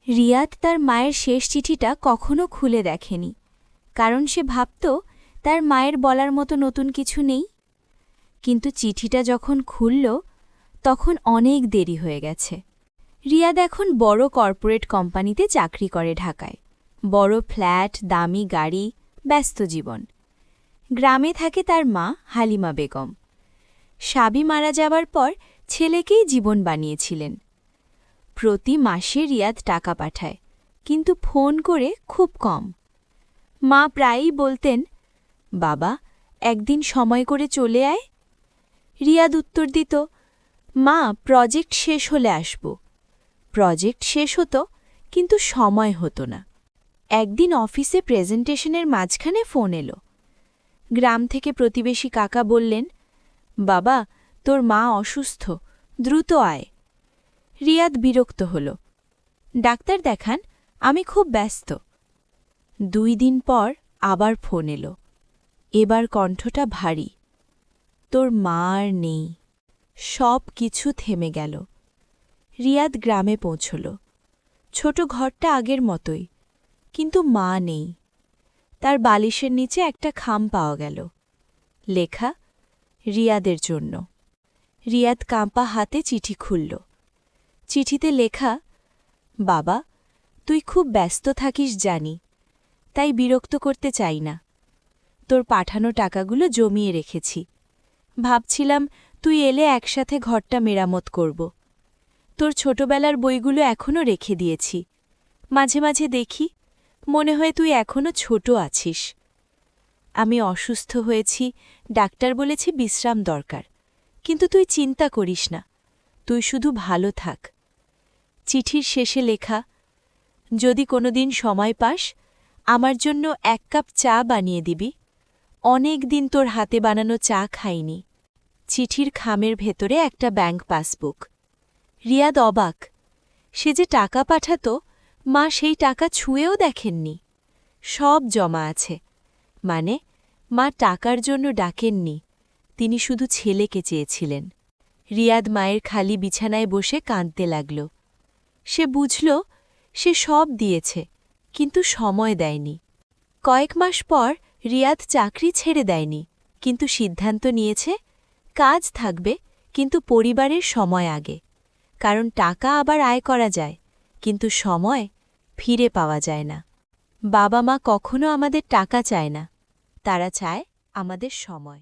রিয়াদ তার মায়ের শেষ চিঠিটা কখনো খুলে দেখেনি, কারণ সে ভাবত তার মায়ের বলার মতো নতুন কিছু নেই। কিন্তু চিঠিটা যখন খুলল, তখন অনেক দেরি হয়ে গেছে। রিয়াদ এখন বড় কর্পোরেট কোম্পানিতে চাকরি করে ঢাকায়। বড় ফ্ল্যাট, দামি গাড়ি, ব্যস্ত জীবন। গ্রামে থাকে তার মা হালিমা বেগম। স্বামী মারা যাবার পর ছেলেকেই জীবন বানিয়েছিলেন। প্রতি মাসে রিয়াদ টাকা পাঠায়, কিন্তু ফোন করে খুব কম। মা প্রায়ই বলতেন, বাবা, একদিন সময় করে চলে আয়। রিয়াদ উত্তর দিত, মা, প্রজেক্ট শেষ হলে আসব। প্রজেক্ট শেষ হতো, কিন্তু সময় হতো না। একদিন অফিসে প্রেজেন্টেশনের মাঝখানে ফোন এলো। গ্রাম থেকে প্রতিবেশী কাকা বললেন, বাবা, তোর মা অসুস্থ, দ্রুত আয়। রিয়াদ বিরক্ত হল। ডাক্তার দেখান, আমি খুব ব্যস্ত। 2 দিন পর আবার ফোন এলো। এবার কণ্ঠটা ভারী, তোর মা আর নেই। সব কিছু থেমে গেল। রিয়াদ গ্রামে পৌঁছল। ছোট ঘরটা আগের মতোই, কিন্তু মা নেই। তার বালিশের নিচে একটা খাম পাওয়া গেল, লেখা, রিয়াদের জন্য। রিয়াদ কাঁপা হাতে চিঠি খুলল। চিঠিতে লেখা, বাবা, তুই খুব ব্যস্ত থাকিস জানি, তাই বিরক্ত করতে চাই না। তোর পাঠানো টাকাগুলো জমিয়ে রেখেছি। ভাবছিলাম তুই এলে একসাথে ঘরটা মেরামত করব। তোর ছোটবেলার বইগুলো এখনও রেখে দিয়েছি। মাঝে মাঝে দেখি, মনে হয় তুই এখনও ছোট আছিস। আমি অসুস্থ হয়েছি, ডাক্তার বলেছে বিশ্রাম দরকার, কিন্তু তুই চিন্তা করিস না, তুই শুধু ভালো থাক। চিঠির শেষে লেখা, যদি কোনোদিন সময় পাস, আমার জন্য 1 কাপ চা বানিয়ে দিবি। অনেক দিন তোর হাতে বানানো চা খাইনি। চিঠির খামের ভেতরে একটা ব্যাংক পাসবুক। রিয়াদ অবাক, সে যে টাকা পাঠাত, মা সেই টাকা ছুঁয়েও দেখেননি। সব জমা আছে, মানে মা টাকার জন্য ডাকেননি, তিনি শুধু ছেলেকে চেয়েছিলেন। রিয়াদ মায়ের খালি বিছানায় বসে কাঁদতে লাগল। সে বুঝল সে সব দিয়েছে, কিন্তু সময় দেয়নি। কয়েক মাস পর রিয়াদ চাকরি ছেড়ে দেয়নি, কিন্তু সিদ্ধান্ত নিয়েছে কাজ থাকবে, কিন্তু পরিবারের সময় আগে। কারণ টাকা আবার আয় করা যায়, কিন্তু সময় ফিরে পাওয়া যায় না। বাবা মা কখনো আমাদের টাকা চায় না, তারা চায় আমাদের সময়।